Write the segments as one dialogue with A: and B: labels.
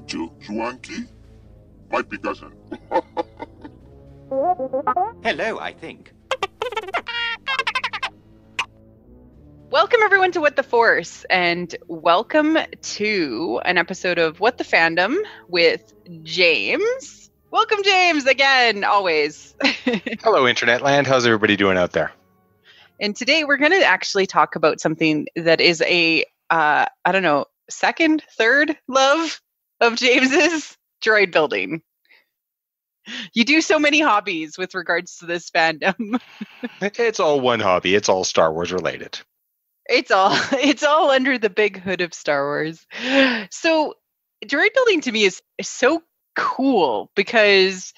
A: Mucho Zwanky? Might be cousin.
B: Hello, I think.
C: Welcome everyone to What the Force, and welcome to an episode of What the Fandom with James. Welcome, James, again, always.
D: Hello, Internet Land. How's everybody doing out there?
C: And today we're going to actually talk about something that is a, second, third love of James's, droid building. You do so many hobbies with regards to this fandom.
D: It's all one hobby. It's all Star Wars related.
C: It's all under the big hood of Star Wars. So droid building to me is so cool because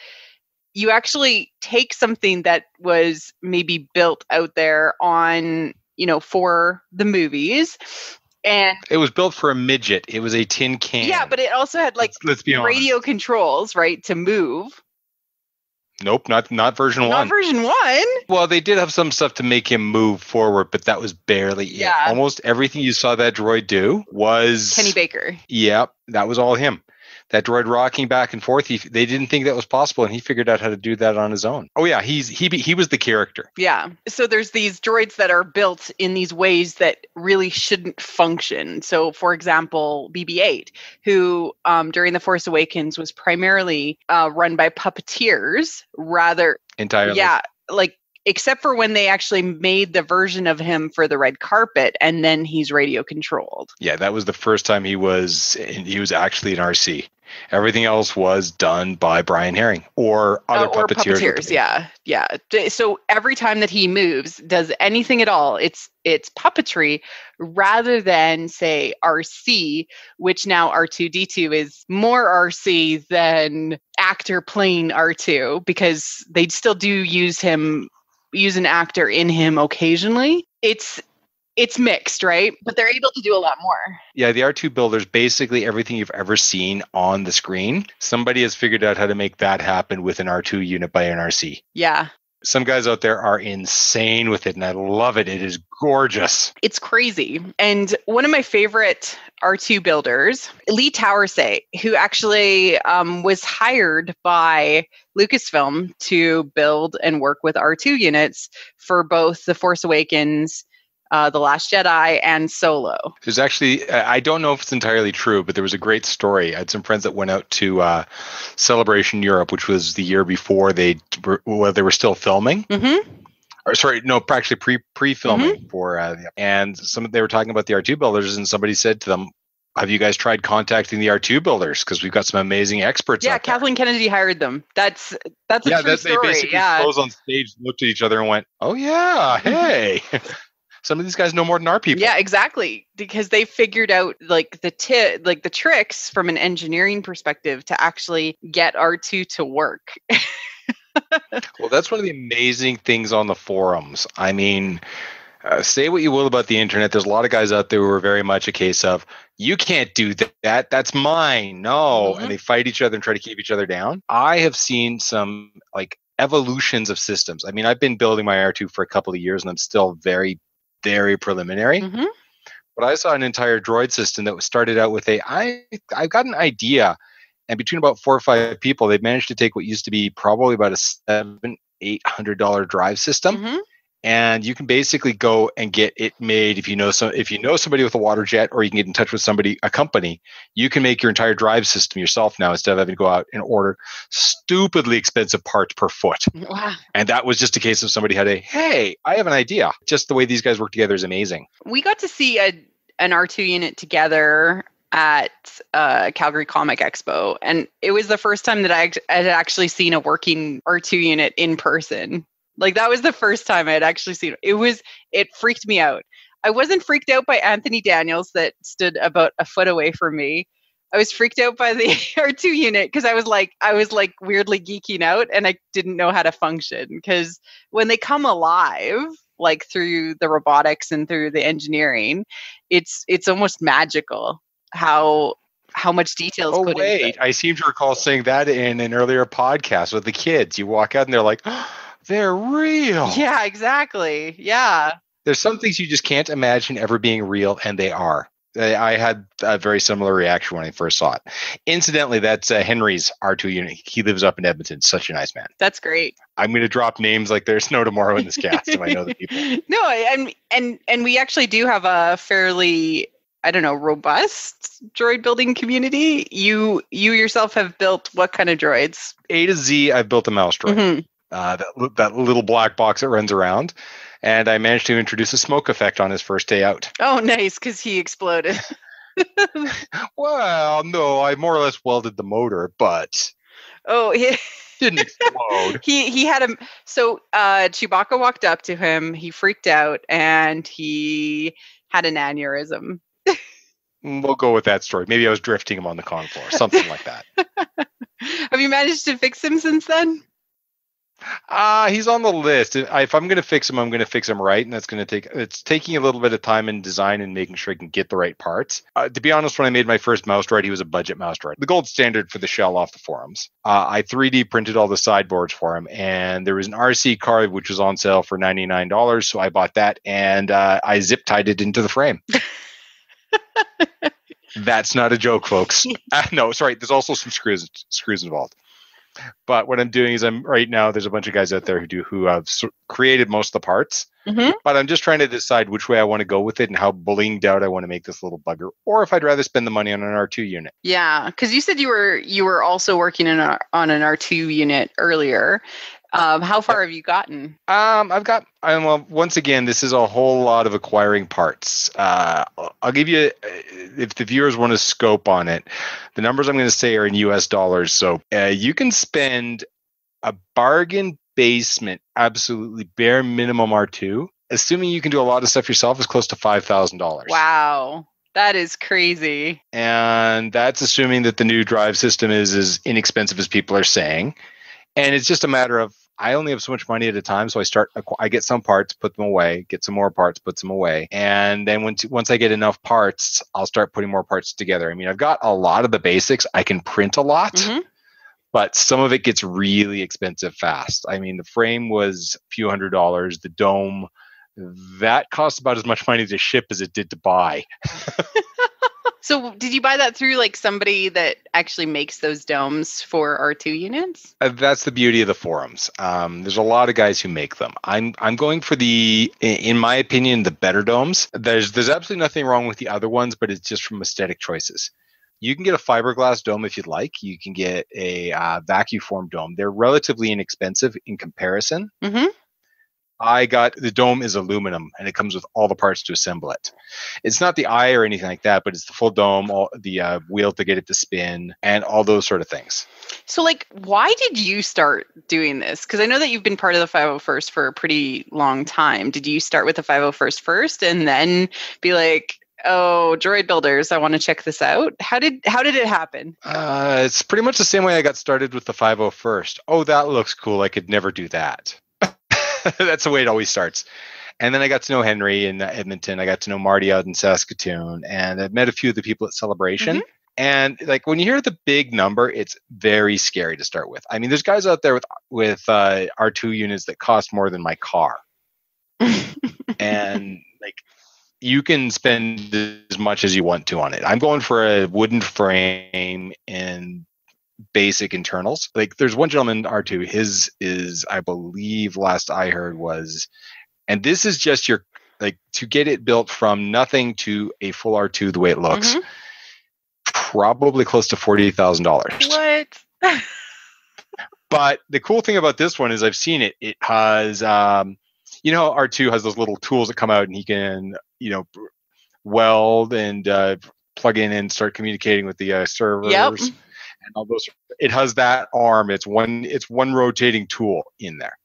C: you actually take something that was maybe built out there on, for the movies. And
D: it was built for a midget. It was a tin can.
C: Yeah, but it also had
D: let's be honest,
C: radio controls, right, to move.
D: Nope, not version 1.
C: Not version 1.
D: Well, they did have some stuff to make him move forward, but that was barely it. Almost everything you saw that droid do was
C: Kenny Baker.
D: Yep, that was all him. That droid rocking back and forth. They didn't think that was possible, and he figured out how to do that on his own. Oh yeah, he was the character.
C: Yeah. So there's these droids that are built in these ways that really shouldn't function. So, for example, BB-8, who during The Force Awakens was primarily run by puppeteers, rather
D: entirely.
C: Yeah, except for when they actually made the version of him for the red carpet, and then he's radio controlled.
D: Yeah, that was the first time he was actually an RC. Everything else was done by Brian Herring or other puppeteers.
C: Yeah. So every time that he moves, does anything at all, it's puppetry rather than, say, RC, which now R2-D2 is more RC than actor playing R2, because they still do use an actor in him occasionally. It's mixed, right? But they're able to do a lot more.
D: Yeah, the R2 builders, basically everything you've ever seen on the screen, somebody has figured out how to make that happen with an R2 unit by an RC.
C: Yeah.
D: Some guys out there are insane with it, and I love it. It is gorgeous.
C: It's crazy. And one of my favorite R2 builders, Lee Towersay, who actually was hired by Lucasfilm to build and work with R2 units for both The Force Awakens, The Last Jedi, and Solo.
D: There's actually, I don't know if it's entirely true, but there was a great story. I had some friends that went out to Celebration Europe, which was the year before they were still filming.
C: Mm-hmm.
D: Or sorry, no, actually pre-filming for, and they were talking about the R2 builders, and somebody said to them, "Have you guys tried contacting the R2 builders? Because we've got some amazing experts."
C: Yeah,
D: out there.
C: Kathleen Kennedy hired them. That's a true story.
D: They basically rose on stage, looked at each other, and went, "Oh yeah, hey." Some of these guys know more than our people.
C: Yeah, exactly. Because they figured out the tricks from an engineering perspective to actually get R2 to work.
D: Well, that's one of the amazing things on the forums. I mean, say what you will about the internet. There's a lot of guys out there who are very much a case of, you can't do that. That's mine. No. Mm-hmm. And they fight each other and try to keep each other down. I have seen some evolutions of systems. I mean, I've been building my R2 for a couple of years, and I'm still very, very preliminary.
C: Mm-hmm.
D: But I saw an entire droid system that was started out with I've got an idea. And between about 4 or 5 people, they've managed to take what used to be probably about a $700-800 drive system.
C: Mm-hmm.
D: And you can basically go and get it made. If you know somebody with a water jet, or you can get in touch with a company, you can make your entire drive system yourself now, instead of having to go out and order stupidly expensive parts per foot.
C: Wow.
D: And that was just a case of somebody had hey, I have an idea. Just the way these guys work together is amazing.
C: We got to see an R2 unit together at Calgary Comic Expo, and it was the first time that I had actually seen a working R2 unit in person. That was the first time I had actually seen it. It freaked me out. I wasn't freaked out by Anthony Daniels that stood about a foot away from me. I was freaked out by the R2 unit because I was weirdly geeking out, and I didn't know how to function, because when they come alive, through the robotics and through the engineering, it's almost magical how much detail is put into it.
D: I seem to recall saying that in an earlier podcast with the kids. You walk out and they're like, oh, they're real.
C: Yeah, exactly. Yeah.
D: There's some things you just can't imagine ever being real, and they are. I had a very similar reaction when I first saw it. Incidentally, that's Henry's R2 unit. He lives up in Edmonton. Such a nice man.
C: That's great.
D: I'm going to drop names like there's no tomorrow in this cast, so I know the people.
C: No, and we actually do have a fairly, I don't know, robust droid building community. You yourself have built what kind of droids?
D: A to Z, I've built a mouse droid.
C: Mm-hmm.
D: That little black box that runs around. And I managed to introduce a smoke effect on his first day out.
C: Oh, nice, because he exploded.
D: Well, no, I more or less welded the motor, but
C: he
D: didn't explode.
C: he had him. So Chewbacca walked up to him. He freaked out and he had an aneurysm.
D: We'll go with that story. Maybe I was drifting him on the con floor, something like that.
C: Have you managed to fix him since then?
D: He's on the list. If I'm going to fix him, I'm going to fix him right, and it's taking a little bit of time in design and making sure I can get the right parts. To be honest, when I made my first mouse droid, he was a budget mouse droid, the gold standard for the shell off the forums. I 3D printed all the sideboards for him, and there was an RC card which was on sale for $99, so I bought that, and I zip tied it into the frame. That's not a joke, folks. No, sorry. There's also some screws involved. But what I'm doing is right now, there's a bunch of guys out there who have created most of the parts, but I'm just trying to decide which way I want to go with it and how blinged out I want to make this little bugger, or if I'd rather spend the money on an R2 unit. Yeah,
C: because you said you were also working on an R2 unit earlier. How far have you gotten?
D: Once again, this is a whole lot of acquiring parts. I'll give you, if the viewers want to scope on it, the numbers I'm going to say are in US dollars. So you can spend a bargain basement, absolutely bare minimum R2, assuming you can do a lot of stuff yourself, is close to $5,000.
C: Wow. That is crazy.
D: And that's assuming that the new drive system is as inexpensive as people are saying. And it's just a matter of, I only have so much money at a time, so I get some parts, put them away, get some more parts, put them away. And then once I get enough parts, I'll start putting more parts together. I mean, I've got a lot of the basics. I can print a lot, but some of it gets really expensive fast. I mean, the frame was a few $100. The dome, that cost about as much money to ship as it did to buy.
C: So did you buy that through like somebody that actually makes those domes for R2 units?
D: That's the beauty of the forums. There's a lot of guys who make them. I'm going for in my opinion, the better domes. There's absolutely nothing wrong with the other ones, but it's just from aesthetic choices. You can get a fiberglass dome if you'd like. You can get a vacuum form dome. They're relatively inexpensive in comparison. The dome is aluminum, and it comes with all the parts to assemble it. It's not the eye or anything like that, but it's the full dome, the wheel to get it to spin, and all those sort of things.
C: So, like, why did you start doing this? Because I know that you've been part of the 501st for a pretty long time. Did you start with the 501st first, and then be like, "Oh, droid builders, I want to check this out"? How did it happen?
D: It's pretty much the same way I got started with the 501st. Oh, that looks cool. I could never do that. That's the way it always starts. And then I got to know Henry in Edmonton. I got to know Marty out in Saskatoon. And I met a few of the people at Celebration. And like when you hear the big number, it's very scary to start with. I mean, there's guys out there with R2 units that cost more than my car. And like you can spend as much as you want to on it. I'm going for a wooden frame and basic internals. Like there's one gentleman R2, his is, I believe last I heard was, and this is just your, like to get it built from nothing to a full R2 the way it looks, probably close to $48,000.
C: What?
D: But the cool thing about this one is I've seen it. It has, you know, R2 has those little tools that come out and he can, you know, weld and plug in and start communicating with the servers. And all those, it has that arm. It's one rotating tool in there.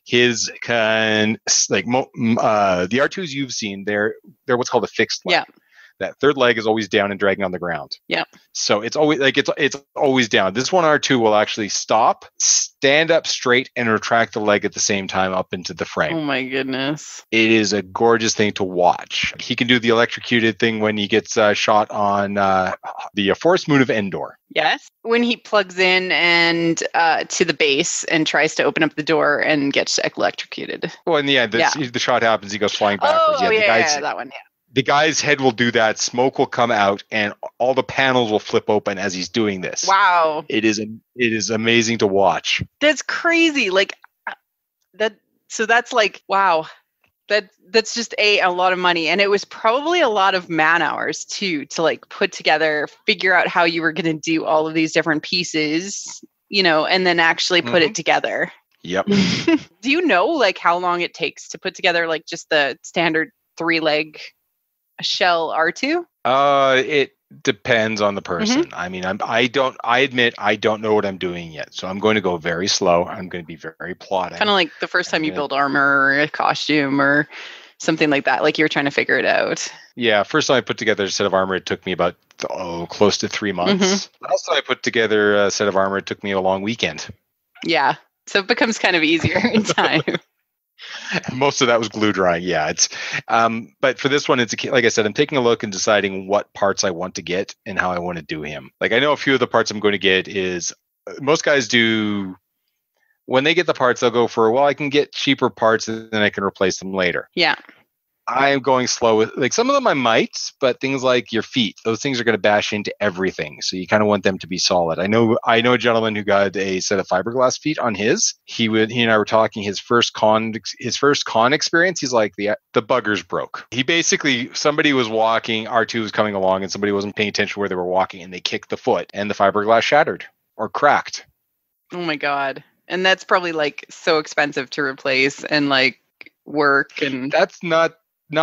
D: His can like the R2s you've seen, they're what's called a fixed leg. That third leg is always down and dragging on the ground. So it's always like it's always down. This one R2 will actually stop, stand up straight, and retract the leg at the same time up into the frame.
C: Oh my goodness!
D: It is a gorgeous thing to watch. He can do the electrocuted thing when he gets shot on the Forest Moon of Endor.
C: Yes, when he plugs in and to the base and tries to open up the door and gets electrocuted.
D: Well, in the end, the shot happens. He goes flying backwards.
C: Oh yeah, that one. Yeah.
D: the guy's head will do that. Smoke will come out, and all the panels will flip open as he's doing this.
C: Wow.
D: It is amazing to watch.
C: That's crazy. Like so that's like, wow. That's just a lot of money. And it was probably a lot of man hours too, to like put together, figure out how you were going to do all of these different pieces, and then actually put it together.
D: Yep.
C: Do you know like how long it takes to put together like just the standard 3-leg shell R2?
D: It depends on the person. I mean, I admit I don't know what I'm doing yet. So I'm going to go very slow. I'm going to be very plodding.
C: Kind of like the first time you build armor or a costume or something like that. Like you're trying to figure it out. Yeah.
D: First time I put together a set of armor, it took me about close to 3 months. Last time I put together a set of armor, it took me a long weekend.
C: Yeah. So it becomes kind of easier in time.
D: Most of that was glue drying. Yeah, it's but for this one, it's like I said, I'm taking a look and deciding what parts I want to get and how I want to do him. Like I know a few of the parts I'm going to get is most guys do when they get the parts, they'll go for, well, I can get cheaper parts and then I can replace them later.
C: Yeah.
D: I'm going slow with like some of them I might, but things like your feet, those things are going to bash into everything. So you kind of want them to be solid. I know a gentleman who got a set of fiberglass feet on his. He and I were talking his first con experience. He's like the buggers broke. He basically, somebody was walking, R2 was coming along and somebody wasn't paying attention where they were walking and they kicked the foot and the fiberglass shattered or cracked.
C: Oh my God. And that's probably like so expensive to replace and like work and
D: that's not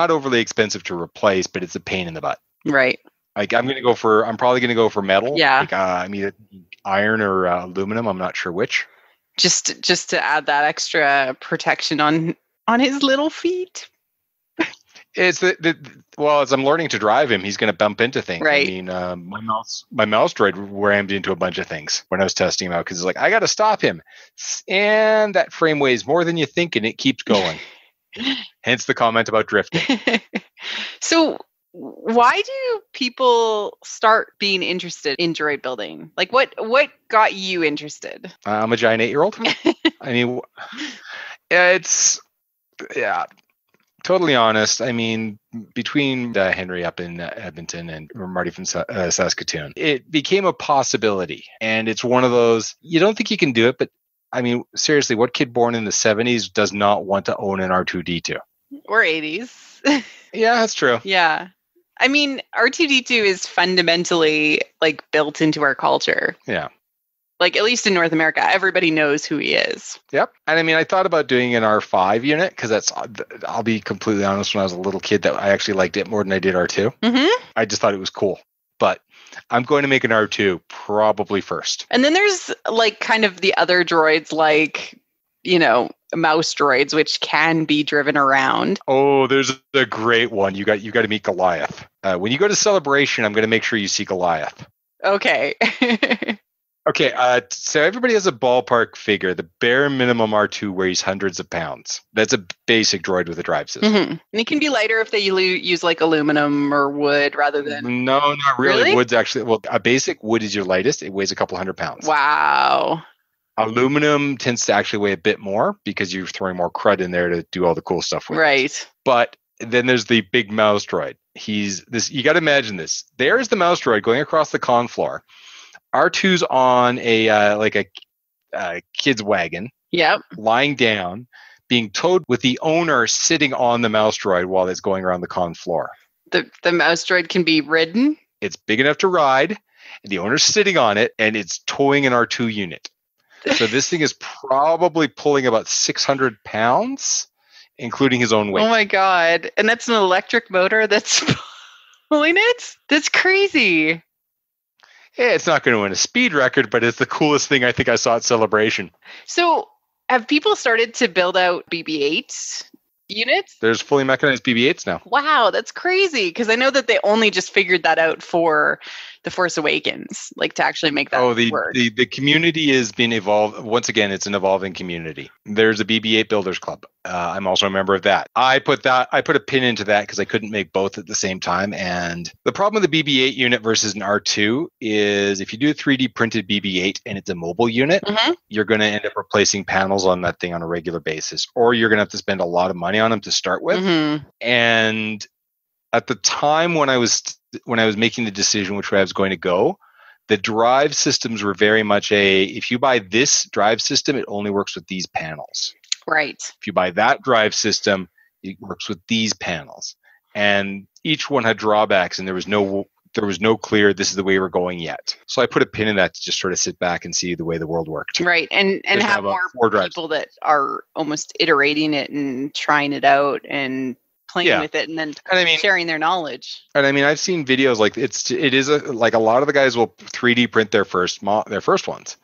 D: overly expensive to replace, but it's a pain in the butt.
C: Right.
D: Like I'm probably going to go for metal.
C: Yeah.
D: Like, I mean, iron or aluminum. I'm not sure which.
C: Just to add that extra protection on his little feet.
D: It's well, as I'm learning to drive him, he's going to bump into things.
C: Right.
D: I mean, my mouse droid rammed into a bunch of things when I was testing him out because it's like, I got to stop him. And that frame weighs more than you think and it keeps going. Hence the comment about drifting.
C: So why do people start being interested in droid building? Like what got you interested?
D: I'm a giant 8-year-old. I mean, totally honest. I mean, between Henry up in Edmonton and Marty from Saskatoon, it became a possibility. And it's one of those, you don't think you can do it, but I mean, seriously, what kid born in the 70s does not want to own an R2-D2?
C: Or 80s.
D: Yeah, that's true.
C: Yeah. I mean, R2-D2 is fundamentally like built into our culture.
D: Yeah.
C: Like at least in North America, everybody knows who he is.
D: Yep. And I mean, I thought about doing an R5 unit because I'll be completely honest, when I was a little kid, that I actually liked it more than I did R2.
C: Mm-hmm.
D: I just thought it was cool. But I'm going to make an R2 probably first.
C: And then there's like kind of the other droids like, mouse droids, which can be driven around.
D: Oh, there's a great one. You got to meet Goliath. When you go to Celebration, I'm going to make sure you see Goliath.
C: Okay.
D: Okay, so everybody has a ballpark figure. The bare minimum R2 weighs hundreds of pounds. That's a basic droid with a drive system.
C: Mm-hmm. And it can be lighter if they use like aluminum or wood rather than...
D: No, not really.
C: Really?
D: Wood's actually... Well, a basic wood is your lightest. It weighs a couple hundred pounds.
C: Wow.
D: Aluminum tends to actually weigh a bit more because you're throwing more crud in there to do all the cool stuff with.
C: Right.
D: But then there's the big mouse droid. You got to imagine this. There's the mouse droid going across the con floor. R2's on a kid's wagon.
C: Yep.
D: Lying down, being towed with the owner sitting on the mouse droid while it's going around the con floor.
C: The mouse droid can be ridden.
D: It's big enough to ride, and the owner's sitting on it, and it's towing an R2 unit. So this thing is probably pulling about 600 pounds, including his own weight.
C: Oh my God. And that's an electric motor that's pulling it? That's crazy.
D: Yeah, it's not going to win a speed record, but it's the coolest thing I think I saw at Celebration.
C: So have people started to build out BB-8 units?
D: There's fully mechanized BB-8s now.
C: Wow, that's crazy. Because I know that they only just figured that out for The Force Awakens, like to actually make that work.
D: The community has been evolved. Once again, it's an evolving community. There's a BB-8 Builders Club. I'm also a member of that. I put a pin into that because I couldn't make both at the same time. And the problem with the BB-8 unit versus an R2 is if you do a 3D printed BB-8 and it's a mobile unit, you're going to end up replacing panels on that thing on a regular basis, or you're going to have to spend a lot of money on them to start with. And At the time when I was making the decision which way I was going to go, the drive systems were very much if you buy this drive system, it only works with these panels.
C: Right.
D: If you buy that drive system, it works with these panels. And each one had drawbacks, and there was no clear, this is the way we're going yet. So I put a pin in that to just sort of sit back and see the way the world worked.
C: Right. And have more people that are almost iterating it and trying it out and playing with it, and then sharing their knowledge.
D: And I mean, I've seen videos like it is like a lot of the guys will 3D print their first ones.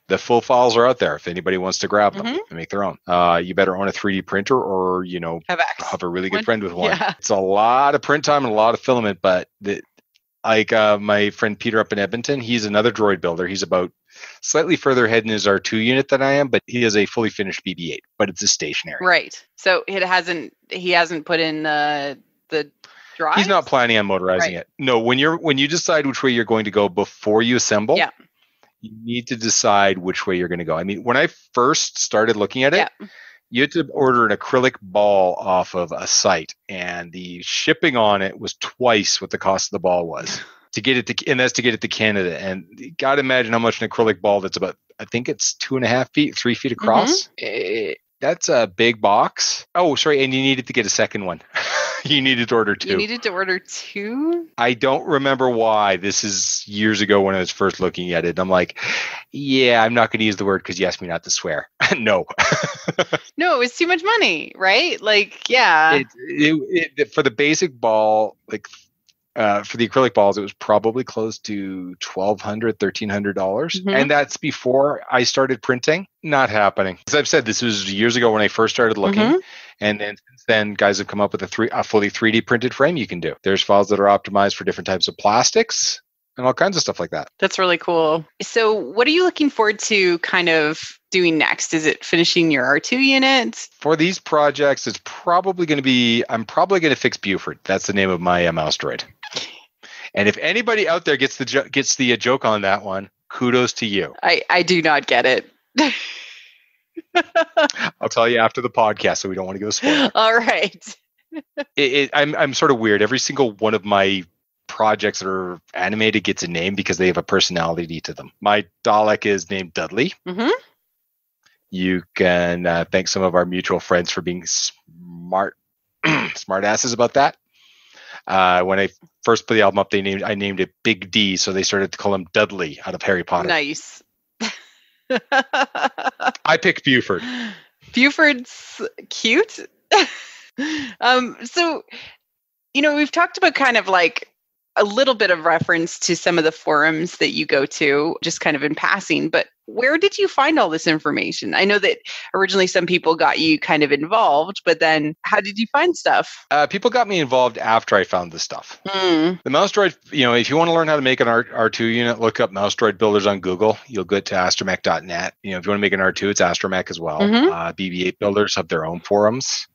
D: The full files are out there if anybody wants to grab them and make their own. You better own a 3D printer or, have a really good friend with one. Yeah. It's a lot of print time and a lot of filament, but my friend Peter up in Edmonton, he's another droid builder. He's about slightly further ahead in his R2 unit than I am, but he has a fully finished BB-8, but it's a stationary.
C: Right. So he hasn't put in the drive.
D: He's not planning on motorizing it. No, when you decide which way you're going to go before you assemble, you need to decide which way you're going to go. I mean, when I first started looking at it, you had to order an acrylic ball off of a site, and the shipping on it was twice what the cost of the ball was. And that's to get it to Canada. And you got to imagine how much an acrylic ball that's about, I think it's 2.5 feet, 3 feet across. That's a big box. Oh, sorry. And you needed to get a second one. You needed to order 2.
C: You needed to order 2?
D: I don't remember why. This is years ago when I was first looking at it. I'm like, yeah, I'm not going to use the word because you asked me not to swear. No.
C: No, it was too much money, right? Like, yeah.
D: For the basic ball, like, for the acrylic balls, it was probably close to $1,200, $1,300. And that's before I started printing. Not happening. As I've said, this was years ago when I first started looking. And then since then, guys have come up with a fully 3D printed frame you can do. There's files that are optimized for different types of plastics and all kinds of stuff like that.
C: That's really cool. So what are you looking forward to kind of doing next? Is it finishing your R2 units?
D: For these projects, it's probably going to be, I'm probably going to fix Buford. That's the name of my mouse droid. And if anybody out there gets the joke on that one, kudos to you.
C: I do not get it.
D: I'll tell you after the podcast, so we don't want to go spoil.
C: All right.
D: I'm sort of weird. Every single one of my projects that are animated gets a name because they have a personality to them. My Dalek is named Dudley. You can thank some of our mutual friends for being smart asses about that. When I first put the album up, I named it Big D, so they started to call him Dudley out of Harry Potter.
C: Nice.
D: I picked Buford.
C: Buford's cute. So, we've talked about kind of like a little bit of reference to some of the forums that you go to, just kind of in passing, but where did you find all this information? I know that originally some people got you kind of involved, but then how did you find stuff?
D: People got me involved after I found this stuff. The mouse droid, if you want to learn how to make an R2 unit, look up mouse droid builders on Google. You'll get to astromech.net. If you want to make an R2, it's astromech as well. BB-8 builders have their own forums.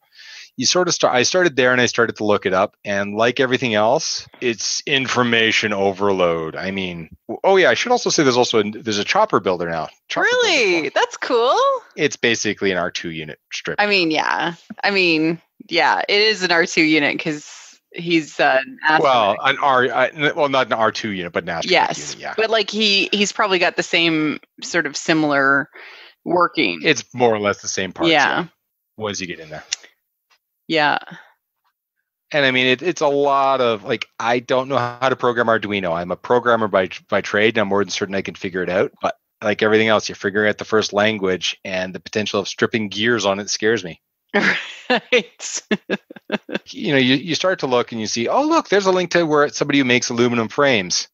D: I started there and I started to look it up, and like everything else, it's information overload. I mean, I should also say there's a chopper builder now.
C: Really? That's cool.
D: It's basically an R2 unit strip.
C: I mean, yeah, it is an R2 unit because he's an astromech.
D: Not an R2 unit, but an astromech unit, yeah.
C: But like he's probably got the same sort of similar working.
D: It's more or less the same parts.
C: Yeah.
D: Once you get in there.
C: Yeah.
D: And I mean, it's a lot of I don't know how to program Arduino. I'm a programmer by trade, and I'm more than certain I can figure it out. But like everything else, you're figuring out the first language, and the potential of stripping gears on it scares me.
C: Right.
D: You start to look and you see, oh, look, there's a link to where somebody who makes aluminum frames.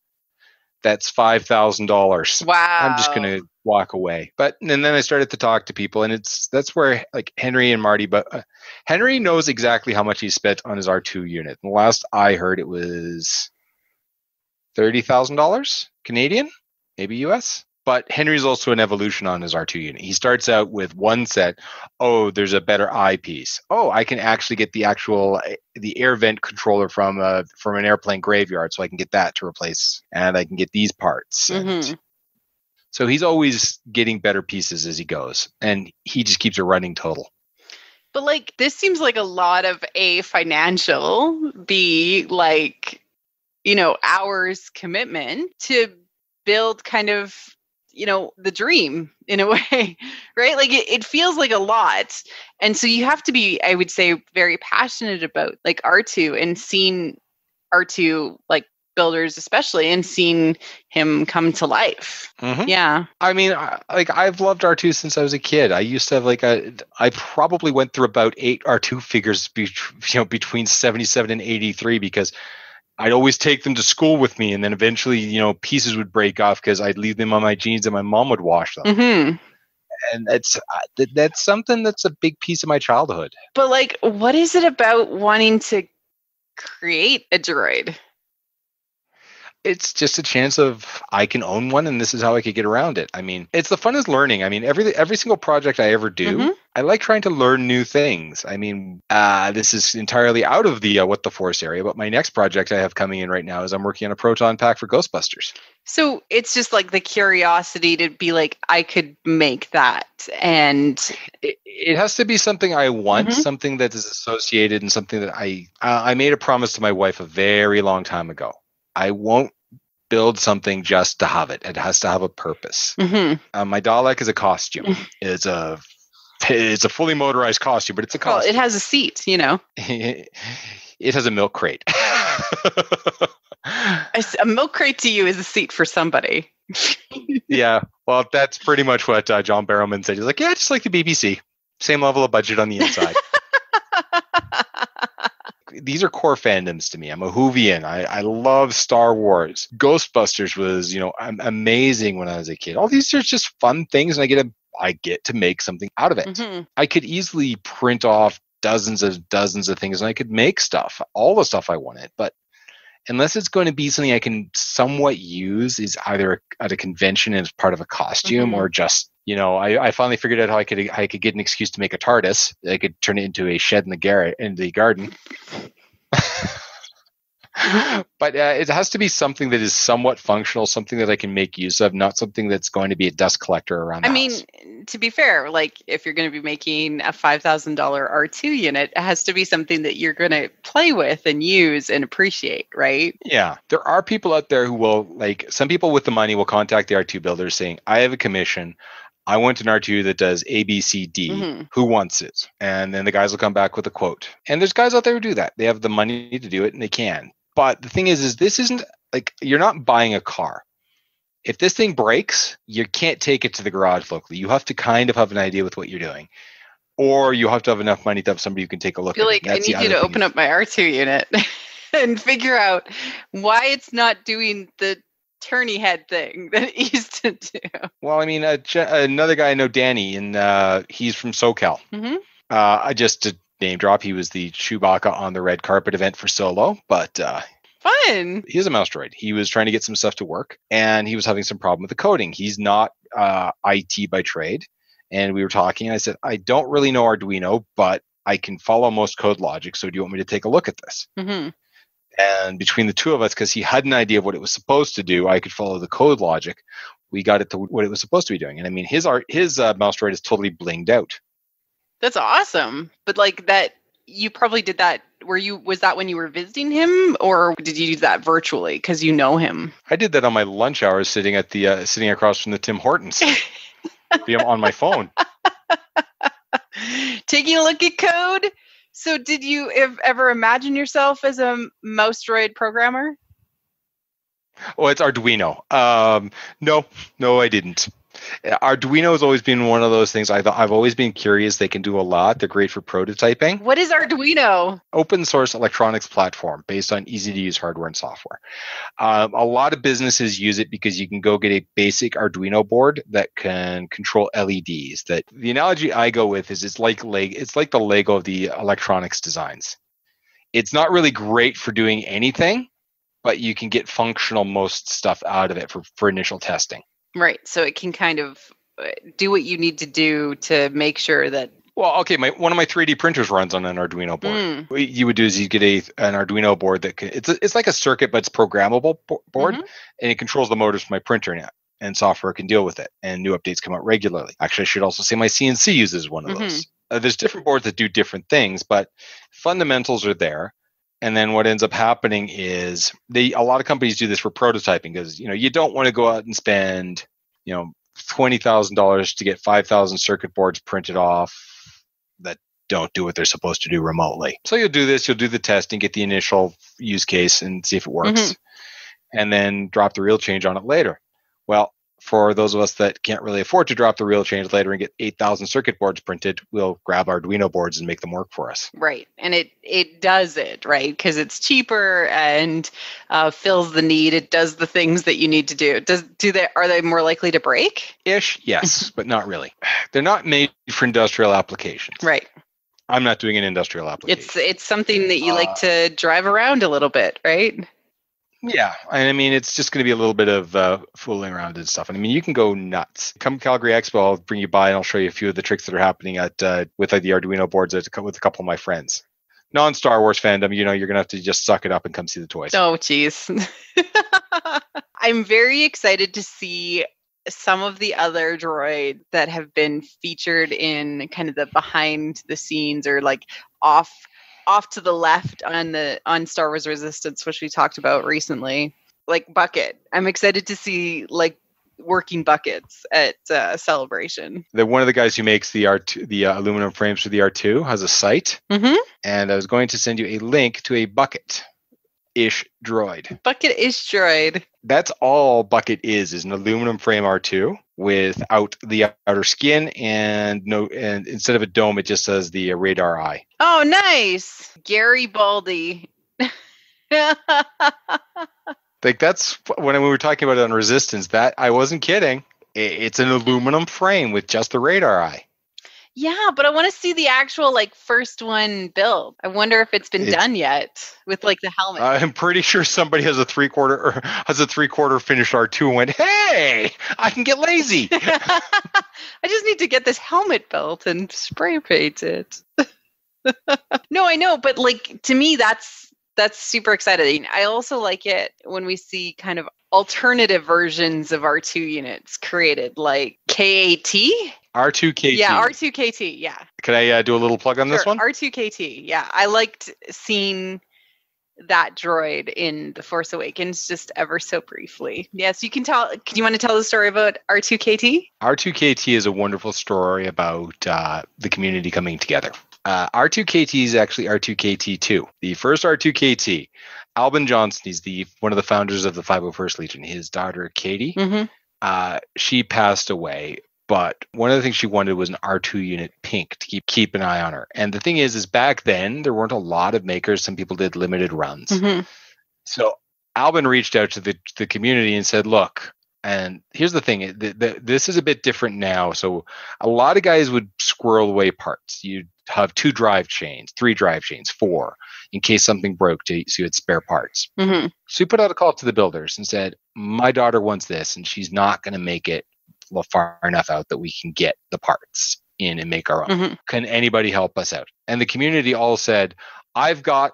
D: That's $5,000.
C: Wow.
D: I'm just going to walk away. And then I started to talk to people, and that's where Henry and Marty, but Henry knows exactly how much he spent on his R2 unit. And the last I heard, it was $30,000 Canadian, maybe US. But Henry's also an evolution on his R2 unit. He starts out with one set. Oh, there's a better eyepiece. Oh, I can actually get the air vent controller from an airplane graveyard, so I can get that to replace, and I can get these parts. So he's always getting better pieces as he goes, and he just keeps a running total.
C: But like, this seems like a lot of A, financial, B, like, hours commitment to build kind of, the dream in a way, right? Like it feels like a lot. And so you have to be, I would say, very passionate about like R2 and seeing R2 like builders, especially, and seeing him come to life.
D: Mhm.
C: Yeah.
D: I mean, I've loved R2 since I was a kid. I used to have I probably went through about 8 R2 figures between 77 and 83 because I'd always take them to school with me, and then eventually, pieces would break off because I'd leave them on my jeans and my mom would wash them.
C: Mm-hmm.
D: And that's something that's a big piece of my childhood.
C: But like, what is it about wanting to create a droid?
D: It's just a chance of I can own one, and this is how I could get around it. I mean, it's the fun is learning. I mean, every single project I ever do,
C: Mhm.
D: I like trying to learn new things. I mean, this is entirely out of the What the Force area, but my next project I have coming in right now is I'm working on a proton pack for Ghostbusters.
C: So it's just like the curiosity to be like, I could make that. And
D: it has to be something I want,
C: Mhm.
D: something that is associated, and something that I made a promise to my wife a very long time ago. I won't build something just to have it. It has to have a purpose.
C: Mhm.
D: My Dalek is a costume. It's a fully motorized costume, but it's a
C: Well,
D: costume.
C: it has a seat,
D: It has a milk crate.
C: A milk crate to you is a seat for somebody.
D: Yeah, well, that's pretty much what John Barrowman said. He's like, yeah, just like the BBC. Same level of budget on the inside. These are core fandoms to me. I'm a Whovian. I love Star Wars. Ghostbusters was, amazing when I was a kid. All these are just fun things, and I get to make something out of it.
C: Mhm.
D: I could easily print off dozens of things, and I could make stuff, all the stuff I wanted. But unless it's going to be something I can somewhat use, is either at a convention as part of a costume,
C: Mhm.
D: or just, I finally figured out how I could get an excuse to make a TARDIS. I could turn it into a shed in the garden. But it has to be something that is somewhat functional, something that I can make use of, not something that's going to be a dust collector around the house.
C: To be fair, like if you're going to be making a $5,000 R2 unit, it has to be something that you're going to play with and use and appreciate, right?
D: Yeah, there are people out there who will, like, some people with the money will contact the R2 builders saying, I have a commission. I want an R2 that does A, B, C, D.
C: Mhm.
D: Who wants it? And then the guys will come back with a quote. And there's guys out there who do that. They have the money to do it, and they can. But the thing is this isn't like, you're not buying a car. If this thing breaks, you can't take it to the garage locally. You have to kind of have an idea with what you're doing. Or you have to have enough money to have somebody who can take a
C: I
D: look
C: feel
D: at
C: like
D: it.
C: I need you to open up my R2 unit and figure out why it's not doing the turny head thing that it used to do.
D: Well, I mean, another guy I know, Danny, and he's from SoCal.
C: Mhm.
D: I just to name drop, he was the Chewbacca on the red carpet event for Solo, but
C: Fun.
D: he's a mouse droid. He was trying to get some stuff to work, and he was having some problem with the coding. He's not IT by trade, and we were talking. And I said, I don't really know Arduino, but I can follow most code logic. So do you want me to take a look at this?
C: Mhm.
D: And between the two of us, because he had an idea of what it was supposed to do, I could follow the code logic. We got it to what it was supposed to be doing. And I mean, his mouse droid is totally blinged out.
C: That's awesome. But like that, you probably did that. Was that when you were visiting him, or did you do that virtually because you know him?
D: I did that on my lunch hours, sitting across from the Tim Hortons, on my phone.
C: Taking a look at code. So did you ever imagine yourself as a mouse droid programmer?
D: Oh, it's Arduino. No, I didn't. Arduino has always been one of those things. I've always been curious. They can do a lot. They're great for prototyping.
C: What is Arduino?
D: Open source electronics platform based on easy to use hardware and software. A lot of businesses use it because you can go get a basic Arduino board that can control LEDs. That the analogy I go with is it's like the Lego of the electronics designs. It's not really great for doing anything, but you can get functional most stuff out of it for initial testing.
C: Right. So it can kind of do what you need to do to make sure that.
D: Well, okay. One of my 3D printers runs on an Arduino board. What you would do is you get an Arduino board that it's like a circuit, but it's programmable board, and it controls the motors from my printer now, and software can deal with it. And new updates come out regularly. Actually, I should also say my CNC uses one of those. there's different boards that do different things, but fundamentals are there. And then what ends up happening is a lot of companies do this for prototyping because, you don't want to go out and spend, $20,000 to get 5,000 circuit boards printed off that don't do what they're supposed to do remotely. So you'll do this, you'll do the testing, get the initial use case and see if it works, and then drop the real change on it later. Well, for those of us that can't really afford to drop the real change later and get 8,000 circuit boards printed, we'll grab Arduino boards and make them work for us.
C: Right. And it does it, right? Because it's cheaper and fills the need. It does the things that you need to do. Are they more likely to break?
D: Ish, yes, but not really. They're not made for industrial applications.
C: Right.
D: I'm not doing an industrial application.
C: It's something that you like to drive around a little bit, right?
D: Yeah, and I mean, it's just going to be a little bit of fooling around and stuff. And I mean, you can go nuts. Come Calgary Expo, I'll bring you by and I'll show you a few of the tricks that are happening with the Arduino boards with a couple of my friends. Non-Star Wars fandom, you're going to have to just suck it up and come see the toys.
C: Oh, geez. I'm very excited to see some of the other droids that have been featured in kind of the behind the scenes or like off to the left on Star Wars Resistance, which we talked about recently, like Bucket. I'm excited to see like working buckets at Celebration.
D: One of the guys who makes the aluminum frames for the R2 has a site, and I was going to send you a link to a Bucket-ish droid.
C: Bucket-ish droid.
D: That's all Bucket is an aluminum frame R2 without the outer skin, and instead of a dome, it just says the radar eye.
C: Oh, nice. Garibaldi.
D: Like that's when we were talking about it on Resistance, that I wasn't kidding. It's an aluminum frame with just the radar eye.
C: Yeah, but I want to see the actual like first one build. I wonder if it's been done yet with like the helmet.
D: I'm pretty sure somebody has a three-quarter finished R2 and went, "Hey, I can get lazy.
C: I just need to get this helmet built and spray paint it." No, I know, but like to me that's super exciting. I also like it when we see kind of alternative versions of R2 units created, like KAT.
D: R2KT.
C: Yeah, R2KT. Yeah.
D: Could I do a little plug on this one?
C: R2KT. Yeah, I liked seeing that droid in The Force Awakens just ever so briefly. Yes, you can tell. Do you want to tell the story about R2KT?
D: R2KT is a wonderful story about the community coming together. R2KT is actually R2KT2. The first R2KT, Albin Johnson, he's one of the founders of the 501st Legion. His daughter, Katie, she passed away. But one of the things she wanted was an R2 unit pink to keep an eye on her. And the thing is back then, there weren't a lot of makers. Some people did limited runs. So Albin reached out to the community and said, look, and here's the thing, this is a bit different now. So a lot of guys would squirrel away parts. You'd have 2 drive chains, 3 drive chains, 4, in case something broke so you had spare parts. So he put out a call to the builders and said, my daughter wants this, and she's not going to make it far enough out that we can get the parts in and make our own. Can anybody help us out? And the community all said, I've got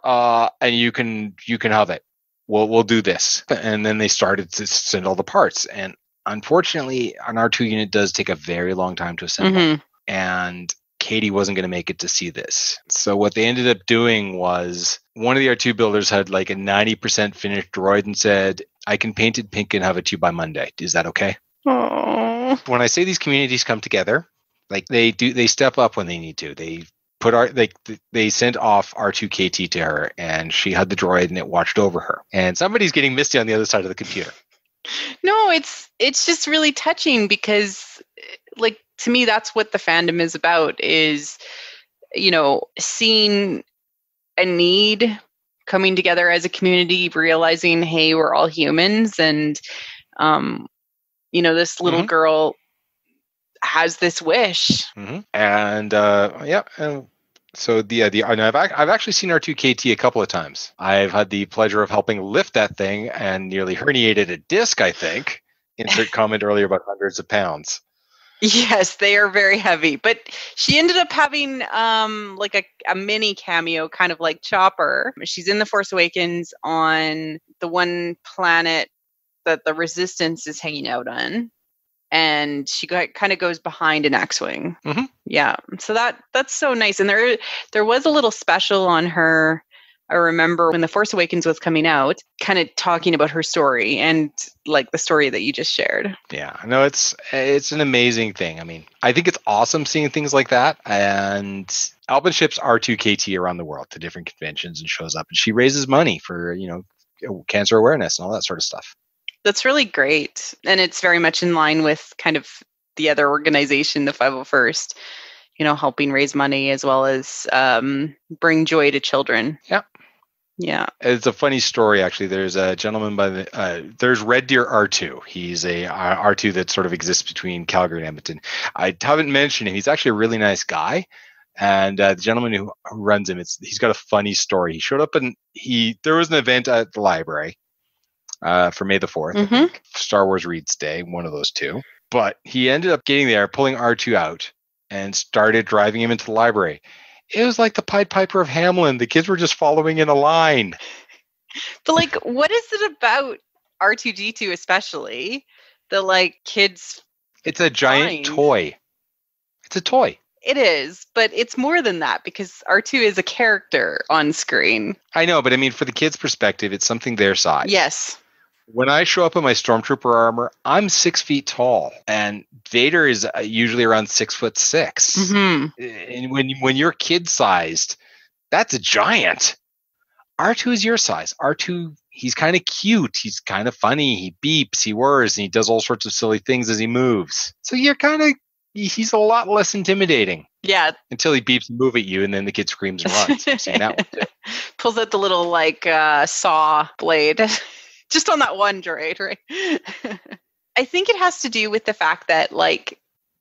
D: and you can have it. We'll do this. And then they started to send all the parts. And unfortunately, an R2 unit does take a very long time to assemble. And Katie wasn't going to make it to see this. So what they ended up doing was one of the R2 builders had like a 90% finished droid and said, I can paint it pink and have it to you by Monday. Is that okay?
C: Aww.
D: When I say these communities come together, like they step up when they need to. They sent off R2KT to her, and she had the droid, and it watched over her. And somebody's getting misty on the other side of the computer.
C: No, it's just really touching because, like, to me, that's what the fandom is about: is seeing a need, coming together as a community, realizing, hey, we're all humans, and this little girl has this wish.
D: And so I've actually seen R2KT a couple of times. I've had the pleasure of helping lift that thing and nearly herniated a disc, I think. Insert comment earlier about hundreds of pounds.
C: Yes, they are very heavy. But she ended up having like a mini cameo, kind of like Chopper. She's in The Force Awakens on the one planet that the Resistance is hanging out on. and she kind of goes behind an X-wing.
D: Mhm.
C: Yeah, so that's so nice. And there was a little special on her. I remember when The Force Awakens was coming out, kind of talking about her story and like the story that you just shared.
D: Yeah, no, it's an amazing thing. I mean, I think it's awesome seeing things like that. And Alban ships R2KT around the world to different conventions and shows up, and she raises money for cancer awareness and all that sort of stuff.
C: That's really great, and it's very much in line with kind of the other organization, the 501st. Helping raise money as well as bring joy to children.
D: Yeah.
C: Yeah.
D: It's a funny story, actually. There's a gentleman there's Red Deer R2. He's a R2 that sort of exists between Calgary and Edmonton. I haven't mentioned him. He's actually a really nice guy. And the gentleman who runs him, he's got a funny story. He showed up and there was an event at the library for May the 4th, I think. Star Wars Reads Day, one of those two. But he ended up getting there, pulling R2 out, and started driving him into the library. It was like the Pied Piper of Hamelin. The kids were just following in a line.
C: But like, what is it about R2D2 especially? The kids.
D: It's a giant toy. It's a toy.
C: It is, but it's more than that because R2 is a character on screen.
D: I know, but I mean, for the kids' perspective, it's something their size.
C: Yes.
D: When I show up in my Stormtrooper armor, I'm 6 feet tall, and Vader is usually around 6'6".
C: Mm-hmm.
D: And when you're kid-sized, that's a giant. R2 is your size. R2, he's kind of cute. He's kind of funny. He beeps, he whirs, and he does all sorts of silly things as he moves. So he's a lot less intimidating.
C: Yeah. Until
D: he beeps and moves at you, and then the kid screams and runs. I've seen that one too.
C: Pulls out the little saw blade. Just on that one droid, right? I think it has to do with the fact that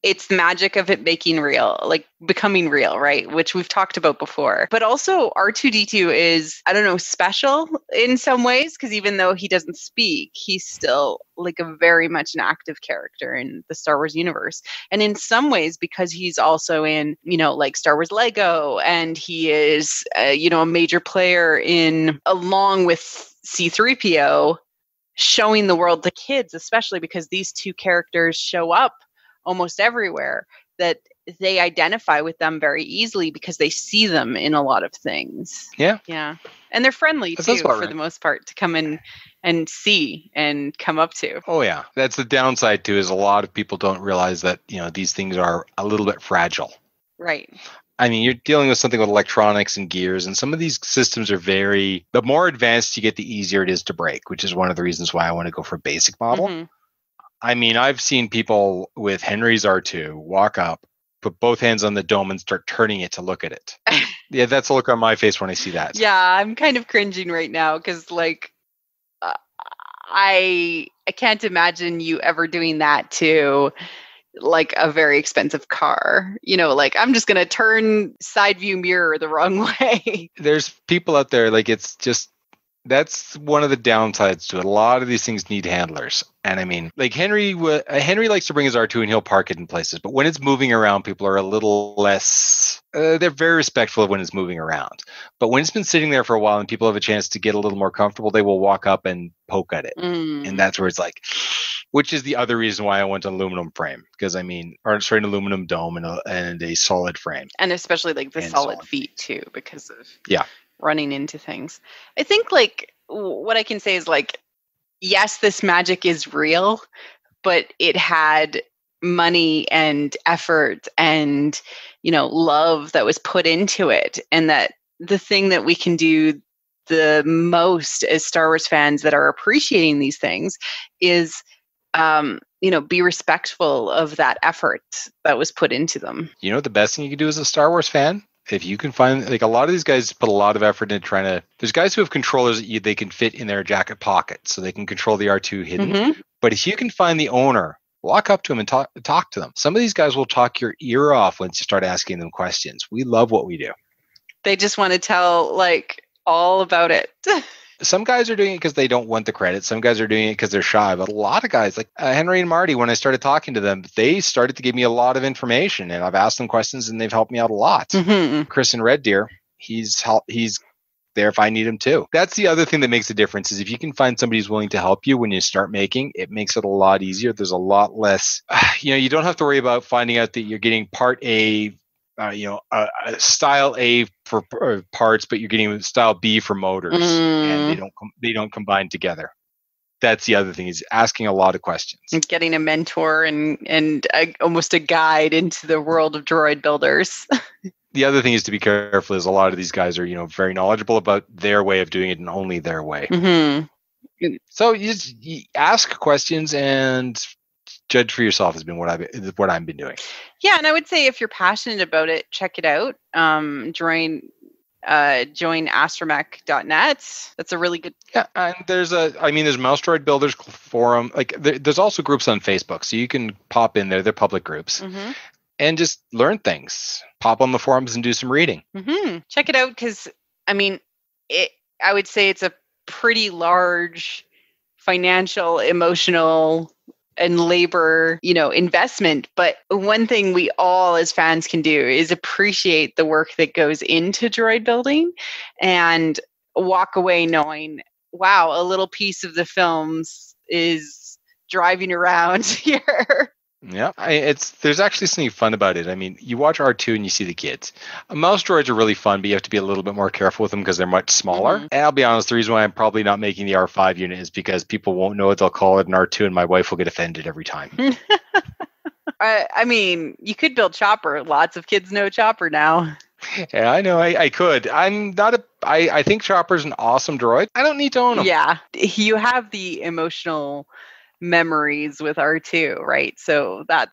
C: it's the magic of it becoming real, right? Which we've talked about before. But also R2D2 is, I don't know, special in some ways, because even though he doesn't speak, he's still a very much an active character in the Star Wars universe. And in some ways, because he's also in, Star Wars Lego, and he is, a major player along with C-3PO, showing the world to kids, especially because these two characters show up almost everywhere, that they identify with them very easily because they see them in a lot of things.
D: Yeah.
C: Yeah. And they're friendly too, for the most part, to come in and see and come up to.
D: Oh yeah. That's the downside too, is a lot of people don't realize that, these things are a little bit fragile.
C: Right.
D: I mean, you're dealing with something with electronics and gears, and some of these systems are the more advanced you get, the easier it is to break, which is one of the reasons why I want to go for a basic model. Mm-hmm. I mean, I've seen people with Henry's R2 walk up, put both hands on the dome and start turning it to look at it. Yeah, that's a look on my face when I see that.
C: Yeah, I'm kind of cringing right now because I can't imagine you ever doing that to a very expensive car. I'm just going to turn side view mirror the wrong way.
D: There's people out there, that's one of the downsides to it. A lot of these things need handlers. And I mean, Henry likes to bring his R2 and he'll park it in places. But when it's moving around, people are a little less, they're very respectful of when it's moving around. But when it's been sitting there for a while and people have a chance to get a little more comfortable, they will walk up and poke at it. And that's where it's which is the other reason why I went an aluminum frame. Because an aluminum dome and a solid frame.
C: And especially the solid feet too, because of
D: yeah,
C: running into things. I think what I can say is yes, this magic is real, but it had money and effort and, love that was put into it. And that the thing that we can do the most as Star Wars fans that are appreciating these things is, be respectful of that effort that was put into them.
D: The best thing you can do as a Star Wars fan? If you can find, a lot of these guys put a lot of effort into there's guys who have controllers that they can fit in their jacket pocket so they can control the R2 hidden. Mm-hmm. But if you can find the owner, walk up to them and talk to them. Some of these guys will talk your ear off once you start asking them questions. We love what we do.
C: They just want to tell all about it.
D: Some guys are doing it because they don't want the credit. Some guys are doing it because they're shy. But a lot of guys, Henry and Marty, when I started talking to them, they started to give me a lot of information. And I've asked them questions, and they've helped me out a lot. Mm-hmm. Chris and Red Deer, he's there if I need them too. That's the other thing that makes a difference is if you can find somebody who's willing to help you when you start making, it makes it a lot easier. There's a lot less, you don't have to worry about finding out that you're getting part A, style A for parts, but you're getting style B for motors, and they don't combine together. That's the other thing is asking a lot of questions.
C: Getting a mentor and almost a guide into the world of droid builders.
D: The other thing is to be careful is a lot of these guys are, very knowledgeable about their way of doing it and only their way.
C: Mm-hmm.
D: So you ask questions and judge for yourself has been what I've been doing.
C: Yeah, and I would say if you're passionate about it, check it out. Join astromech.net. That's a really good.
D: Yeah, and there's Mouse Droid Builders forum. Like there's also groups on Facebook, so you can pop in there. They're public groups. Mm-hmm. And just learn things. Pop on the forums and do some reading.
C: Mm-hmm. Check it out because, I would say it's a pretty large financial, emotional, and labor, investment. But one thing we all as fans can do is appreciate the work that goes into droid building and walk away knowing, wow, a little piece of the films is driving around here.
D: Yeah, there's actually something fun about it. You watch R2 and you see the kids. Mouse droids are really fun, but you have to be a little bit more careful with them because they're much smaller. Mm-hmm. And I'll be honest, the reason why I'm probably not making the R5 unit is because people won't know it. They'll call it an R2 and my wife will get offended every time.
C: You could build Chopper. Lots of kids know Chopper now.
D: Yeah, I know. I could. I think Chopper's an awesome droid. I don't need to own him.
C: Yeah, you have the emotional memories with R2, right? So that's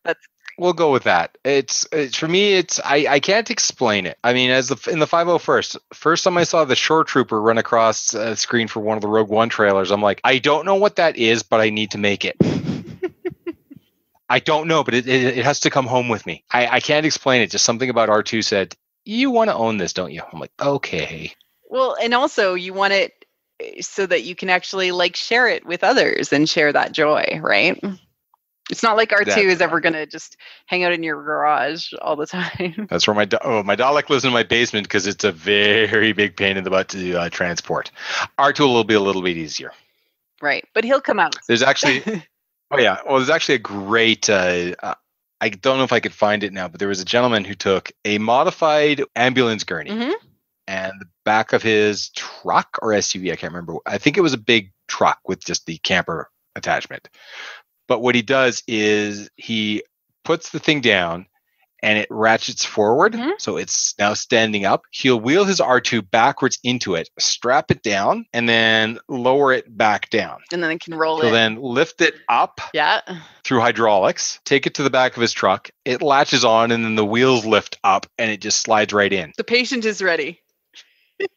D: we'll go with that. It's for me. I can't explain it. In the 501st, first time I saw the Shore Trooper run across a screen for one of the Rogue One trailers, I'm like, I don't know what that is, but I need to make it. I don't know, but it has to come home with me. I can't explain it. Just something about R2 said, you want to own this, don't you? I'm like, okay.
C: Well, and also you want it so that you can actually share it with others and share that joy, right? It's not like R2 is ever going to just hang out in your garage all the time.
D: That's where my Dalek lives in my basement because it's a very big pain in the butt to transport. R2 will be a little bit easier.
C: Right, but he'll come out.
D: There's actually, there's actually a great, I don't know if I could find it now, but there was a gentleman who took a modified ambulance gurney. Mm-hmm. And the back of his truck or SUV, I can't remember. I think it was a big truck with just the camper attachment. But what he does is he puts the thing down and it ratchets forward. Mm-hmm. So it's now standing up. He'll wheel his R2 backwards into it, strap it down, and then lower it back down.
C: And then it can roll
D: He'll then lift it up through hydraulics, take it to the back of his truck. It latches on and then the wheels lift up and it just slides right in.
C: The patient is ready.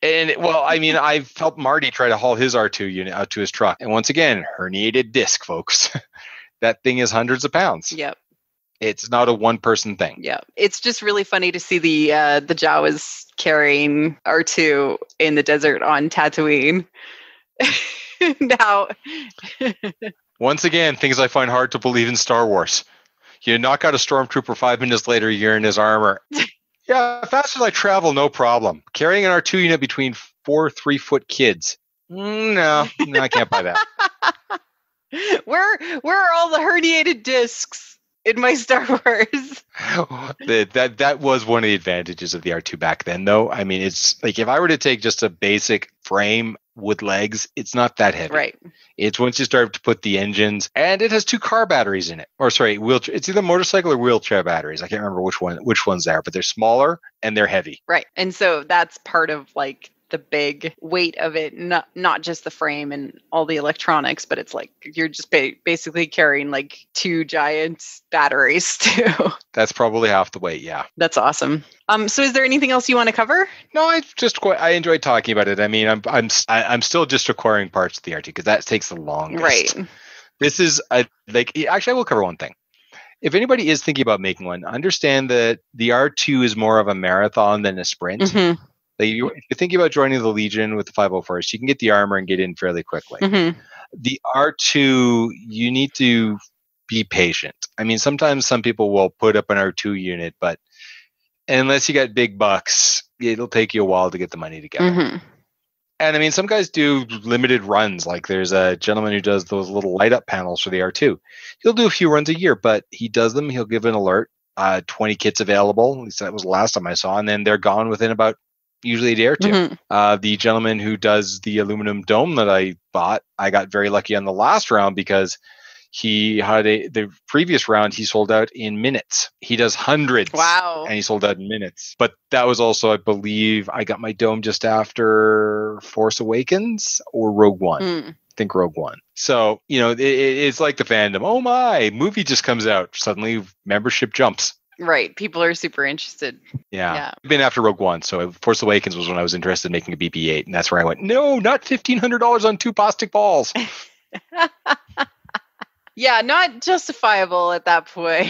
D: And I've helped Marty try to haul his R2 unit out to his truck. And once again, herniated disc, folks. That thing is hundreds of pounds.
C: Yep.
D: It's not a one-person thing.
C: Yeah. It's just really funny to see the Jawas carrying R2 in the desert on Tatooine. Now.
D: Once again, things I find hard to believe in Star Wars. You knock out a stormtrooper 5 minutes later, you're in his armor. Yeah, fast as I travel, no problem. Carrying an R2 unit between 4 3-foot kids. No, I can't buy that.
C: Where are all the herniated discs in my Star Wars?
D: That was one of the advantages of the R2 back then, though. It's like if I were to take just a basic frame with legs, it's not that heavy.
C: Right.
D: It's once you start to put the engines, and it has 2 car batteries in it. Or sorry, wheelchair. It's either motorcycle or wheelchair batteries. I can't remember which one's there, but they're smaller and they're heavy.
C: Right. And so that's part of the big weight of it, not just the frame and all the electronics, but it's you're just basically carrying 2 giant batteries too.
D: That's probably half the weight. Yeah.
C: That's awesome. So is there anything else you want to cover?
D: No, I enjoyed talking about it. I'm still just acquiring parts of the RT because that takes the longest.
C: Right.
D: This is actually, I will cover one thing. If anybody is thinking about making one, understand that the R2 is more of a marathon than a sprint. Mm-hmm. If you're thinking about joining the Legion with the 501st, you can get the armor and get in fairly quickly. Mm-hmm. The R2, you need to be patient. Sometimes some people will put up an R2 unit, but unless you got big bucks, it'll take you a while to get the money together. Mm-hmm. And I mean, some guys do limited runs. Like there's a gentleman who does those little light up panels for the R2. He'll do a few runs a year, but he does them. He'll give an alert, 20 kits available. At least that was the last time I saw. And then they're gone within about usually a day or two.
C: Mhm.
D: The gentleman who does the aluminum dome that I bought, I got very lucky on the last round because he had the previous round he sold out in minutes. He does hundreds.
C: Wow.
D: And he sold out in minutes. But that was also, I believe, I got my dome just after Force Awakens or Rogue One. I think Rogue One. So, it's like the fandom. Oh my, movie just comes out. Suddenly membership jumps.
C: Right. People are super interested.
D: Yeah. I've been after Rogue One. So Force Awakens was when I was interested in making a BB-8. And that's where I went, no, not $1,500 on 2 plastic balls.
C: Yeah, not justifiable at that point.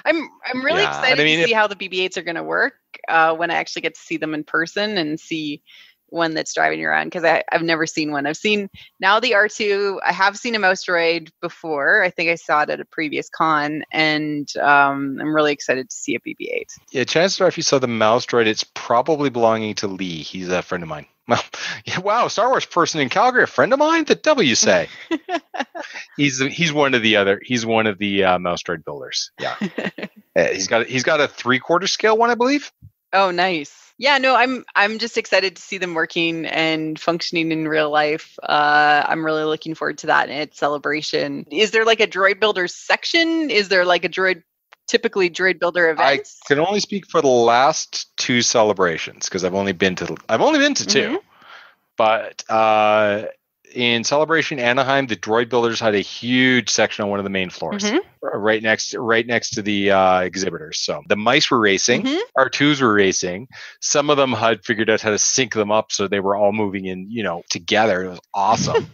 C: I'm really excited to see how the BB-8s are going to work when I actually get to see them in person and see one that's driving around, because I've never seen one. I've seen now the R2. I have seen a mouse droid before. I think I saw it at a previous con, and I'm really excited to see a BB-8.
D: Yeah, chances are if you saw the mouse droid, it's probably belonging to Lee. He's a friend of mine. Well, yeah, wow, Star Wars person in Calgary, a friend of mine? The W say. He's one of the mouse droid builders. Yeah. He's got a 3/4 scale one, I believe.
C: Oh, nice. Yeah, no, I'm just excited to see them working and functioning in real life. I'm really looking forward to that and its celebration. Is there like a droid builder section? Is there like a typically droid builder events?
D: I can only speak for the last 2 celebrations because I've only been to 2. But in Celebration Anaheim, the droid builders had a huge section on one of the main floors, right next to the exhibitors. So the mice were racing, R2s were racing. Some of them had figured out how to sync them up so they were all moving in, together. It was awesome.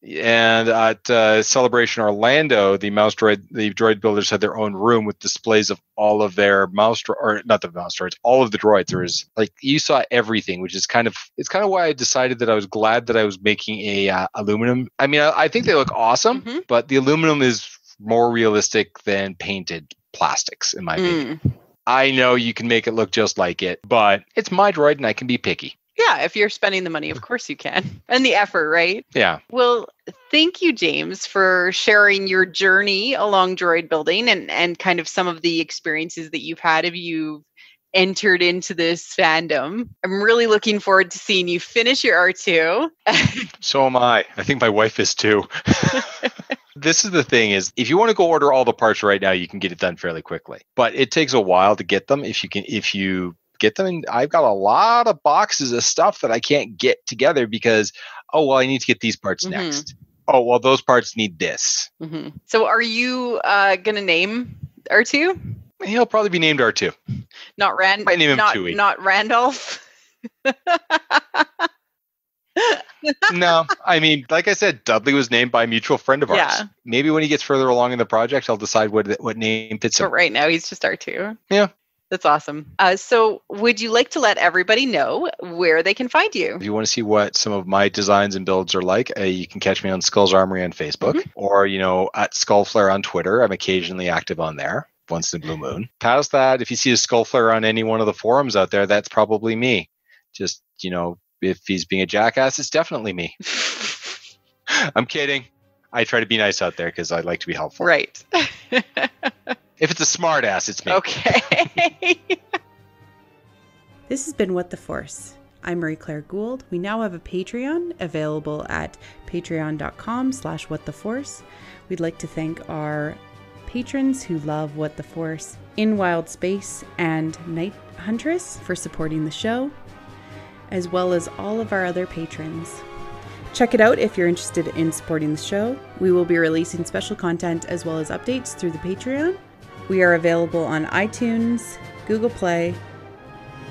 D: And at Celebration Orlando, the droid builders had their own room with displays of all of their all of the droids. There was you saw everything, which is it's kind of why I decided that I was glad that I was making a aluminum. I mean, I think they look awesome, but the aluminum is more realistic than painted plastics, in my opinion. I know you can make it look just like it, but it's my droid and I can be picky.
C: Yeah, if you're spending the money, of course you can. And the effort, right?
D: Yeah.
C: Well, thank you, James, for sharing your journey along droid building and kind of some of the experiences that you've had if you've entered into this fandom. I'm really looking forward to seeing you finish your R2.
D: So am I. I think my wife is too. This is the thing is, if you want to go order all the parts right now, you can get it done fairly quickly. But it takes a while to get them if you get them. And I've got a lot of boxes of stuff that I can't get together because, I need to get these parts next. Oh, well, those parts need this.
C: So are you going to name R2?
D: He'll probably be named R2.
C: Not Rand.
D: Might name him Chewie.
C: Not Randolph.
D: No, I mean, like I said, Dudley was named by a mutual friend of ours.
C: Yeah.
D: Maybe when he gets further along in the project, I'll decide what name fits him.
C: But right now, he's just R2.
D: Yeah.
C: That's awesome. So would you like to let everybody know where they can find you?
D: If you want to see what some of my designs and builds are like, you can catch me on Skulls Armory on Facebook or, at Skullflare on Twitter. I'm occasionally active on there once in a blue moon. Past that, if you see a Skullflare on any one of the forums out there, that's probably me. Just, if he's being a jackass, it's definitely me. I'm kidding. I try to be nice out there because I like to be helpful.
C: Right.
D: If it's a smart ass, it's me.
C: Okay.
E: This has been What the Force. I'm Marie Claire Gould. We now have a Patreon available at patreon.com/whattheforce. We'd like to thank our patrons who love What the Force, In Wild Space and Night Huntress for supporting the show, as well as all of our other patrons. Check it out if you're interested in supporting the show. We will be releasing special content as well as updates through the Patreon. We are available on iTunes, Google Play,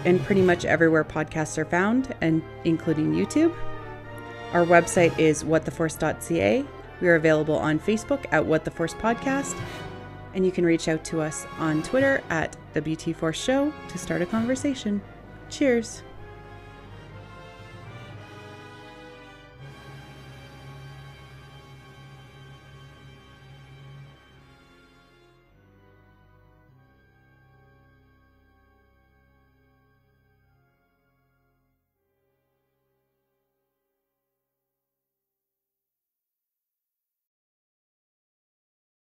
E: and pretty much everywhere podcasts are found, and including YouTube. Our website is whattheforce.ca. We are available on Facebook at What the Force Podcast, and you can reach out to us on Twitter at WT Force Show to start a conversation. Cheers.